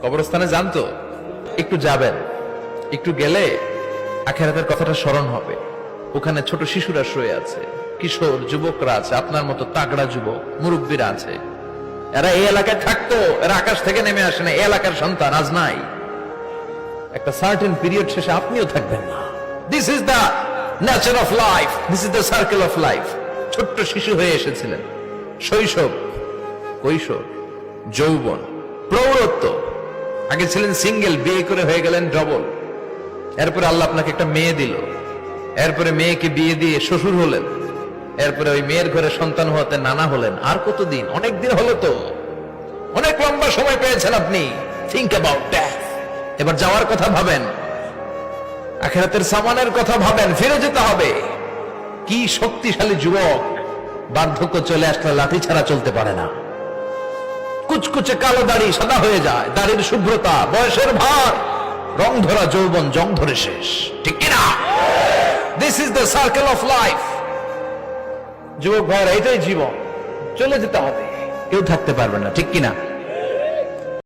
কবরস্থানে যান তো, একটু যাবেন, একটু গেলে আখিরাতের কথাটা স্মরণ হবে। ওখানে ছোট শিশুরা শুয়ে আছে, কিশোর যুবকরা আছে, আপনার মতো তাগড়া যুবক মুরব্বীরা আছে। এরা এই এলাকায় থাকতো, এরা আকাশ থেকে নেমে আসে না, এই এলাকার সন্তান আজ নাই। একটা সার্টেন পিরিয়ড শেষে আপনিও থাকবেন না। This is the nature of life, this is the circle of life. ছোট্ট শিশু হয়ে এসেছিলেন, শৈশব, কৈশোর, যৌবন, প্রৌঢ়ত্ব। আগে ছিলেন সিঙ্গেল, বিয়ে করে হয়ে গেলেন ডবল। এরপরে আল্লাহ আপনাকে একটা মেয়ে দিল, এরপরে মেয়েকে বিয়ে দিয়ে শ্বশুর হলেন, এরপরে ওই মেয়ের ঘরে সন্তান হতে নানা হলেন। আর কতদিন? অনেক দিন হলো তো, অনেক লম্বা সময় পেয়েছেন আপনি। Think about that. এবার যাওয়ার কথা ভাবেন, আখিরাতের সামানের কথা ভাবেন, ফিরে যেতে হবে। কি শক্তিশালী যুবক, বার্ধক্য চলে আসলে লাঠি ছাড়া চলতে পারে না। কুচকুচে কালো দাড়ি সাদা হয়ে যায়, দাড়ির শুভ্রতা, বয়সের ভার, রং ধরা যৌবন জং ধরে শেষ, ঠিক কিনা? This is the circle of life. যুবক ভাইরা, এটাই জীবন, চলে যেতে হবে, কেউ থাকতে পারবে না, ঠিক কিনা?